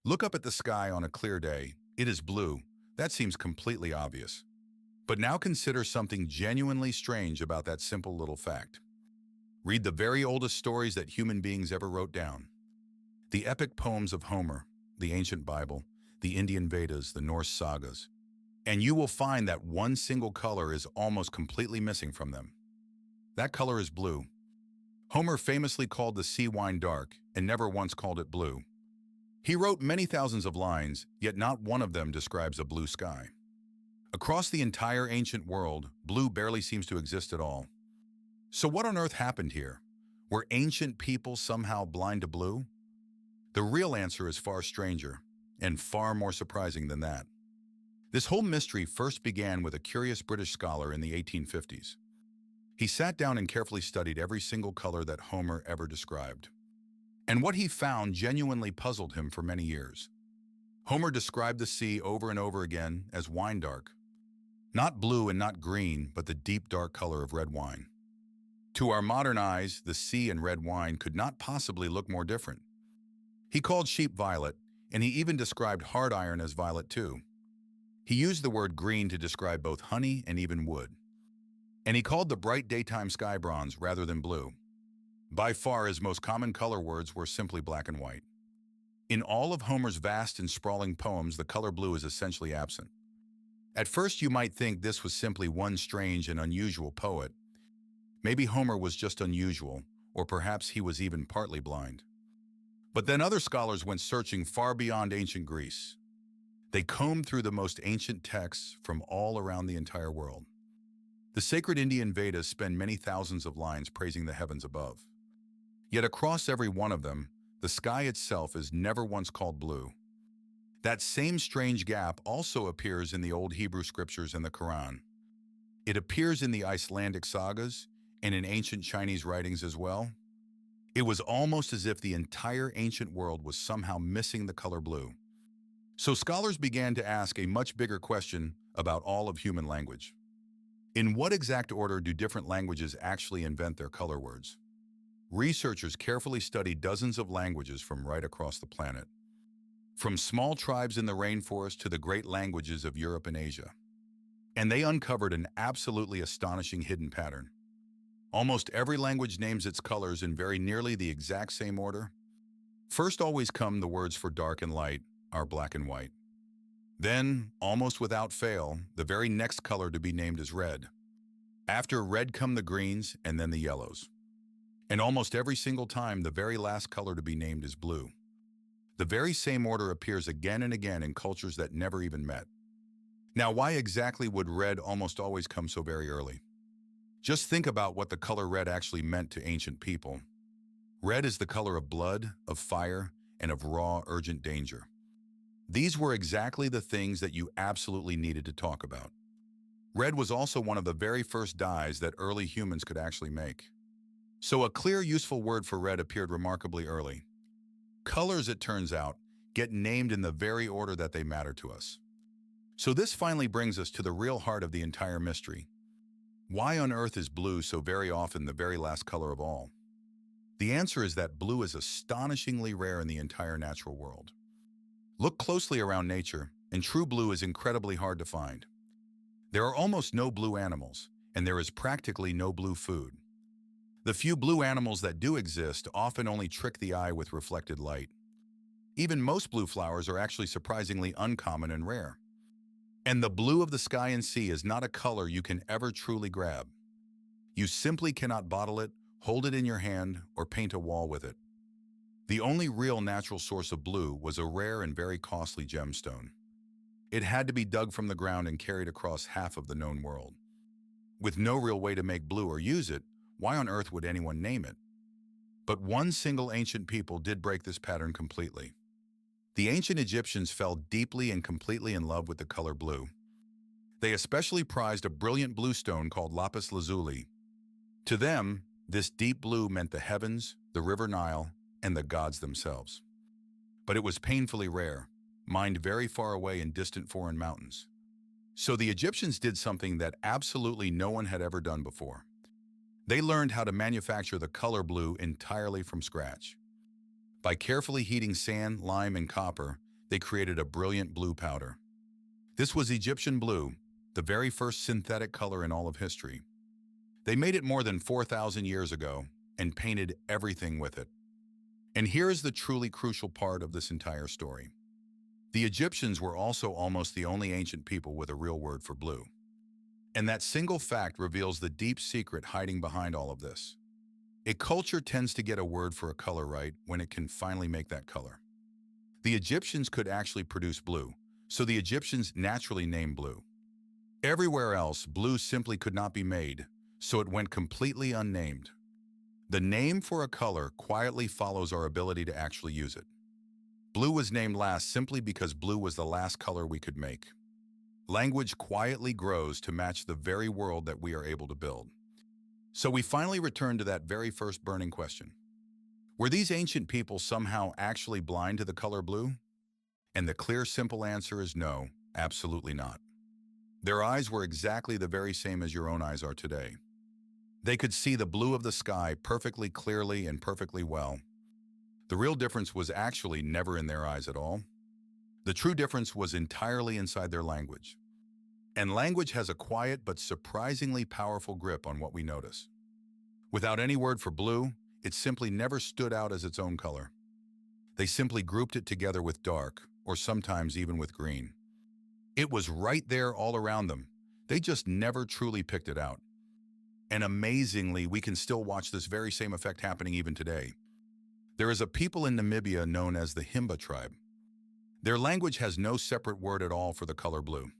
Look up at the sky on a clear day. It is blue. That seems completely obvious. But now consider something genuinely strange about that simple little fact. Read the very oldest stories that human beings ever wrote down. The epic poems of Homer, the ancient Bible, the Indian Vedas, the Norse sagas. And you will find that one single color is almost completely missing from them. That color is blue. Homer famously called the sea wine dark and never once called it blue. He wrote many thousands of lines, yet not one of them describes a blue sky. Across the entire ancient world, blue barely seems to exist at all. So what on earth happened here? Were ancient people somehow blind to blue? The real answer is far stranger, and far more surprising than that. This whole mystery first began with a curious British scholar in the 1850s. He sat down and carefully studied every single color that Homer ever described. And what he found genuinely puzzled him for many years. Homer described the sea over and over again as wine dark. Not blue and not green, but the deep dark color of red wine. To our modern eyes, the sea and red wine could not possibly look more different. He called sheep violet, and he even described hard iron as violet too. He used the word green to describe both honey and even wood. And he called the bright daytime sky bronze rather than blue. By far, his most common color words were simply black and white. In all of Homer's vast and sprawling poems, the color blue is essentially absent. At first, you might think this was simply one strange and unusual poet. Maybe Homer was just unusual, or perhaps he was even partly blind. But then other scholars went searching far beyond ancient Greece. They combed through the most ancient texts from all around the entire world. The sacred Indian Vedas spend many thousands of lines praising the heavens above. Yet across every one of them, the sky itself is never once called blue. That same strange gap also appears in the Old Hebrew scriptures and the Koran. It appears in the Icelandic sagas and in ancient Chinese writings as well. It was almost as if the entire ancient world was somehow missing the color blue. So scholars began to ask a much bigger question about all of human language. In what exact order do different languages actually invent their color words? Researchers carefully studied dozens of languages from right across the planet. From small tribes in the rainforest to the great languages of Europe and Asia. And they uncovered an absolutely astonishing hidden pattern. Almost every language names its colors in very nearly the exact same order. First always come the words for dark and light, our black and white. Then, almost without fail, the very next color to be named is red. After red come the greens and then the yellows. And almost every single time, the very last color to be named is blue. The very same order appears again and again in cultures that never even met. Now, why exactly would red almost always come so very early? Just think about what the color red actually meant to ancient people. Red is the color of blood, of fire, and of raw, urgent danger. These were exactly the things that you absolutely needed to talk about. Red was also one of the very first dyes that early humans could actually make. So a clear, useful word for red appeared remarkably early. Colors, it turns out, get named in the very order that they matter to us. So this finally brings us to the real heart of the entire mystery. Why on earth is blue so very often the very last color of all? The answer is that blue is astonishingly rare in the entire natural world. Look closely around nature, and true blue is incredibly hard to find. There are almost no blue animals, and there is practically no blue food. The few blue animals that do exist often only trick the eye with reflected light. Even most blue flowers are actually surprisingly uncommon and rare. And the blue of the sky and sea is not a color you can ever truly grab. You simply cannot bottle it, hold it in your hand, or paint a wall with it. The only real natural source of blue was a rare and very costly gemstone. It had to be dug from the ground and carried across half of the known world. With no real way to make blue or use it, why on earth would anyone name it? But one single ancient people did break this pattern completely. The ancient Egyptians fell deeply and completely in love with the color blue. They especially prized a brilliant blue stone called lapis lazuli. To them, this deep blue meant the heavens, the river Nile, and the gods themselves. But it was painfully rare, mined very far away in distant foreign mountains. So the Egyptians did something that absolutely no one had ever done before. They learned how to manufacture the color blue entirely from scratch. By carefully heating sand, lime, and copper, they created a brilliant blue powder. This was Egyptian blue, the very first synthetic color in all of history. They made it more than 4,000 years ago and painted everything with it. And here is the truly crucial part of this entire story. The Egyptians were also almost the only ancient people with a real word for blue. And that single fact reveals the deep secret hiding behind all of this. A culture tends to get a word for a color right when it can finally make that color. The Egyptians could actually produce blue, so the Egyptians naturally named blue. Everywhere else, blue simply could not be made, so it went completely unnamed. The name for a color quietly follows our ability to actually use it. Blue was named last simply because blue was the last color we could make. Language quietly grows to match the very world that we are able to build. So we finally return to that very first burning question. Were these ancient people somehow actually blind to the color blue? And the clear, simple answer is no, absolutely not. Their eyes were exactly the very same as your own eyes are today. They could see the blue of the sky perfectly clearly and perfectly well. The real difference was actually never in their eyes at all. The true difference was entirely inside their language. And language has a quiet but surprisingly powerful grip on what we notice. Without any word for blue, it simply never stood out as its own color. They simply grouped it together with dark, or sometimes even with green. It was right there all around them. They just never truly picked it out. And amazingly, we can still watch this very same effect happening even today. There is a people in Namibia known as the Himba tribe. Their language has no separate word at all for the color blue.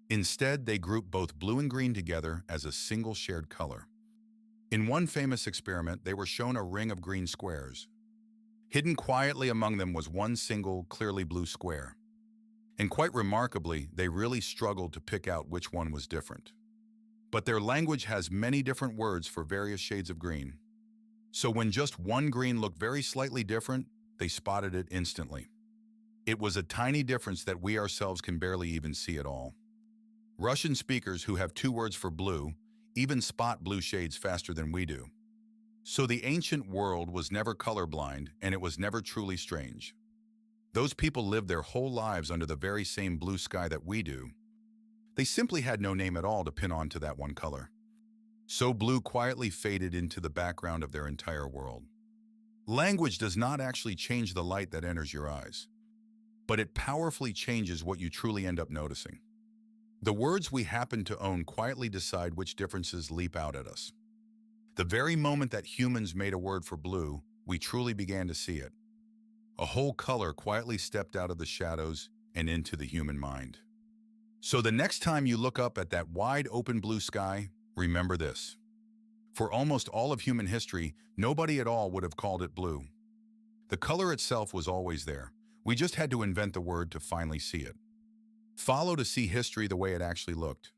Instead, they group both blue and green together as a single shared color. In one famous experiment, they were shown a ring of green squares. Hidden quietly among them was one single, clearly blue square. And quite remarkably, they really struggled to pick out which one was different. But their language has many different words for various shades of green. So when just one green looked very slightly different, they spotted it instantly. It was a tiny difference that we ourselves can barely even see at all. Russian speakers who have two words for blue even spot blue shades faster than we do. So the ancient world was never colorblind, and it was never truly strange. Those people lived their whole lives under the very same blue sky that we do. They simply had no name at all to pin on to that one color. So blue quietly faded into the background of their entire world. Language does not actually change the light that enters your eyes, but it powerfully changes what you truly end up noticing. The words we happen to own quietly decide which differences leap out at us. The very moment that humans made a word for blue, we truly began to see it. A whole color quietly stepped out of the shadows and into the human mind. So the next time you look up at that wide open blue sky, remember this. For almost all of human history, nobody at all would have called it blue. The color itself was always there. We just had to invent the word to finally see it. Follow to see history the way it actually looked.